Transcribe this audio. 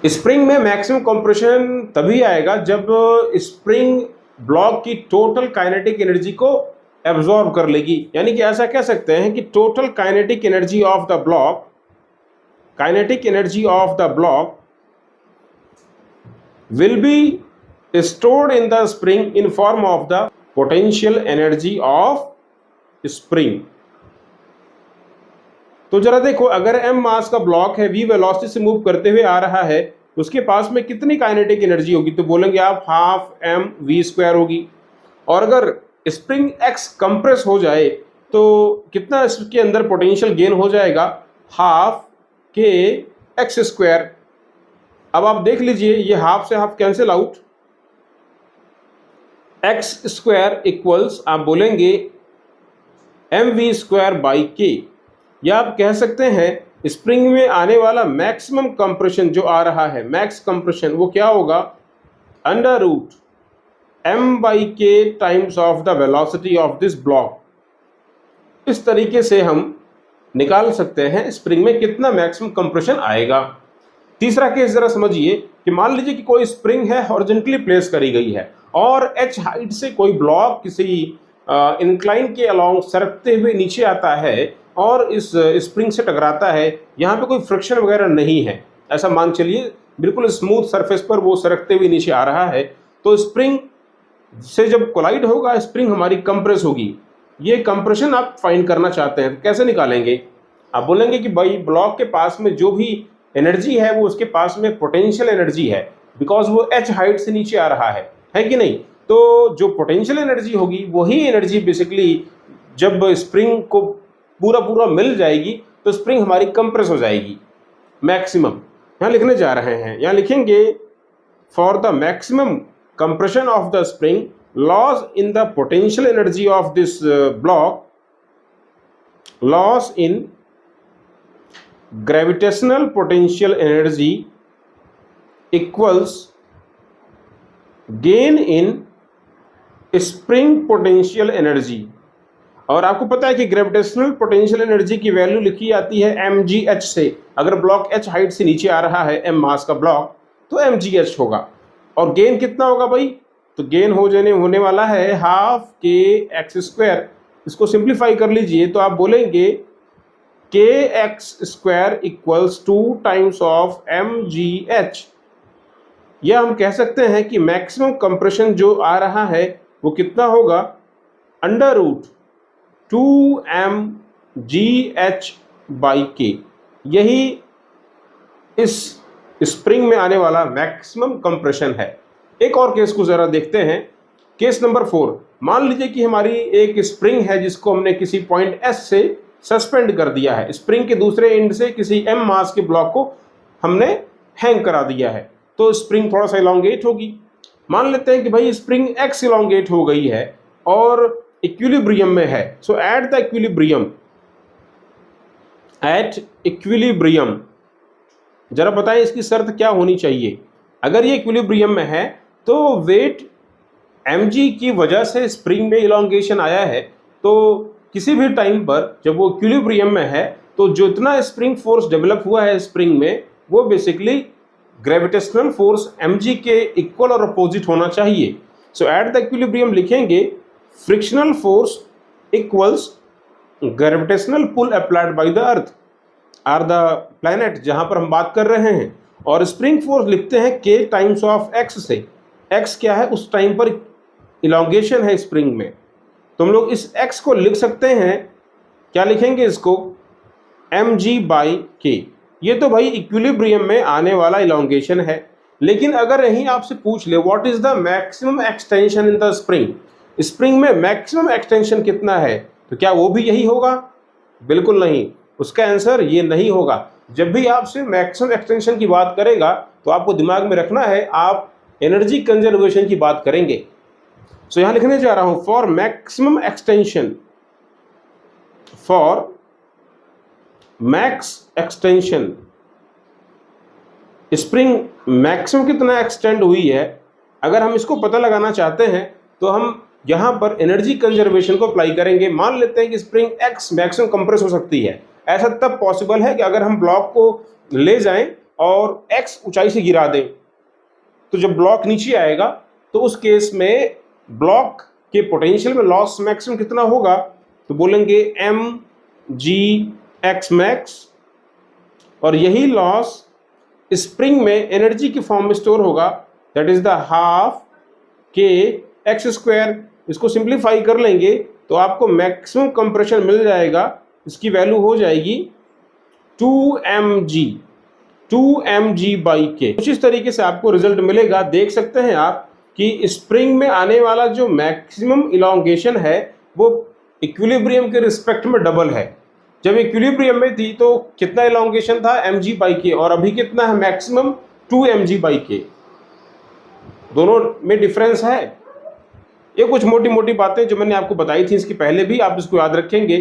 Spring में maximum compression तभी आएगा जब स्प्रिंग ब्लॉक की टोटल काइनेटिक एनर्जी को एब्जॉर्ब कर लेगी। यानी कि ऐसा कह सकते हैं कि total kinetic energy of the block will be stored in the spring in form of the potential energy of spring। तो जरा देखो, अगर m मास का ब्लॉक है, v वेलोसिटी से मूव करते हुए आ रहा है, उसके पास में कितनी काइनेटिक एनर्जी होगी? तो बोलेंगे आप हाफ m v स्क्वायर होगी। और अगर स्प्रिंग x कंप्रेस हो जाए तो कितना इसके अंदर पोटेंशियल गेन हो जाएगा? Half k x square. अब आप देख लीजिए, ये हाफ से half cancel out, x square equals आप बोलेंगे एम वी स्क्वायर बाई के। या आप कह सकते हैं स्प्रिंग में आने वाला मैक्सिमम कंप्रेशन जो आ रहा है, मैक्स कंप्रेशन, वो क्या होगा? अंडर रूट एम बाई के times of the velocity of this block. इस तरीके से हम निकाल सकते हैं स्प्रिंग में कितना मैक्सिमम कंप्रेशन आएगा। तीसरा केस जरा समझिए कि मान लीजिए कि कोई स्प्रिंग है, हॉरिजॉन्टली प्लेस करी गई है और h हाइट से कोई ब्लॉक किसी इंक्लाइन के अलोंग सरकते हुए नीचे आता है और इस स्प्रिंग से टकराता है। यहाँ पे कोई फ्रिक्शन वगैरह नहीं है, ऐसा मान चलिए, बिल्कुल स्मूथ सरफेस पर वो सरकते हुए नीचे आ रहा है। तो स्प्रिंग से जब कोलाइड होगा, स्प्रिंग हमारी कंप्रेस होगी। ये कंप्रेशन आप फाइंड करना चाहते हैं, कैसे निकालेंगे? आप बोलेंगे कि भाई ब्लॉक के पास में जो भी एनर्जी है वो उसके पास में पोटेंशियल एनर्जी है, बिकॉज वो h हाइट से नीचे आ रहा है कि नहीं? तो जो पोटेंशियल एनर्जी होगी वही एनर्जी बेसिकली जब स्प्रिंग को पूरा मिल जाएगी तो स्प्रिंग हमारी कंप्रेस हो जाएगी मैक्सिमम। यहाँ लिखने जा रहे हैं, यहाँ लिखेंगे for the maximum compression of the spring, loss in the potential energy of this block, loss in gravitational potential energy equals gain in spring potential energy। और आपको पता है कि ग्रेविटेशनल पोटेंशियल एनर्जी की वैल्यू लिखी जाती है mgh से। अगर ब्लॉक h हाइट से नीचे आ रहा है, m मास का ब्लॉक, तो mgh होगा। और गेन कितना होगा भाई? तो गेन होने वाला है हाफ के एक्स स्क्वायर। इसको सिंप्लीफाई कर लीजिए तो आप बोलेंगे के x square equals 2 times of m g h. या हम कह सकते हैं कि मैक्सिमम कंप्रेशन जो आ रहा है वो कितना होगा? Under root 2m GH by के। यही इस स्प्रिंग में आने वाला मैक्सिमम कंप्रेशन है। एक और केस को जरा देखते हैं, केस नंबर 4। मान लीजिए कि हमारी एक स्प्रिंग है जिसको हमने किसी पॉइंट S से सस्पेंड कर दिया है। स्प्रिंग के दूसरे एंड से किसी m मास के ब्लॉक को हमने हैंग करा दिया है, तो स्प्रिंग थोड़ा सा इलोंगेट होगी। मान लेते हैं कि भाई स्प्रिंग x इलोंगेट हो गई है और इक्विलिब्रियम में है। सो एट इक्विलिब्रियम जरा बताएं इसकी शर्त क्या होनी चाहिए? अगर ये इक्विलिब्रियम में है तो वेट mg की वजह से स्प्रिंग में इलोंगेशन आया है, तो किसी भी टाइम पर जब वो इक्विलिब्रियम में है तो जो इतना स्प्रिंग फोर्स डेवलप हुआ है स्प्रिंग में, वो बेसिकली ग्रेविटेशनल फोर्स mg के इक्वल और अपोजिट होना चाहिए। सो एट द इक्विलिब्रियम लिखेंगे frictional force equals gravitational pull applied by the earth or the planet, जहां पर हम बात कर रहे हैं। और स्प्रिंग फोर्स लिखते हैं k टाइम्स ऑफ x से। x क्या है? उस टाइम पर इलोंगेशन है स्प्रिंग में, तो हम लोग इस x को लिख सकते हैं, क्या लिखेंगे इसको? mg बाई के। ये तो भाई इक्विलिब्रियम में आने वाला इलोंगेशन है। लेकिन अगर यहीं आपसे पूछ ले what is the maximum extension in the spring, spring में मैक्सिमम एक्सटेंशन कितना है, तो क्या वो भी यही होगा? बिल्कुल नहीं, उसका आंसर ये नहीं होगा। जब भी आपसे मैक्सिमम एक्सटेंशन की बात करेगा तो आपको दिमाग में रखना है आप एनर्जी कंजर्वेशन की बात करेंगे। सो यहां लिखने जा रहा हूं for maximum extension, for max extension, spring maximum कितना एक्सटेंड हुई है, अगर हम इसको पता लगाना चाहते हैं तो हम यहां पर एनर्जी कंजर्वेशन को अप्लाई करेंगे। मान लेते हैं कि स्प्रिंग एक्स मैक्सिमम कंप्रेस हो सकती है। ऐसा तब पॉसिबल है कि अगर हम ब्लॉक को ले जाएं और x ऊंचाई से गिरा दें, तो जब ब्लॉक नीचे आएगा तो उस केस में ब्लॉक के पोटेंशियल में लॉस मैक्सिमम कितना होगा, तो बोलेंगे mg(x max), और यही लॉस स्प्रिंग में एनर्जी की फॉर्म में स्टोर होगा, दैट इज द हाफ के एक्स स्क्वायर। इसको सिंप्लीफाई कर लेंगे तो आपको मैक्सिमम कंप्रेशन मिल जाएगा, इसकी वैल्यू हो जाएगी 2mg/k। कुछ इस तरीके से आपको रिजल्ट मिलेगा। देख सकते हैं आप कि स्प्रिंग में आने वाला जो मैक्सिमम इलॉन्गेशन है वो इक्विलिब्रियम के रिस्पेक्ट में डबल है। जब इक्विलिब्रियम में थी तो कितना इलॉन्गेशन था mg/k, और अभी कितना है मैक्सिमम 2mg/k। दोनों में डिफरेंस है। ये कुछ मोटी मोटी बातें जो मैंने आपको बताई थी इसके पहले भी, आप इसको याद रखेंगे।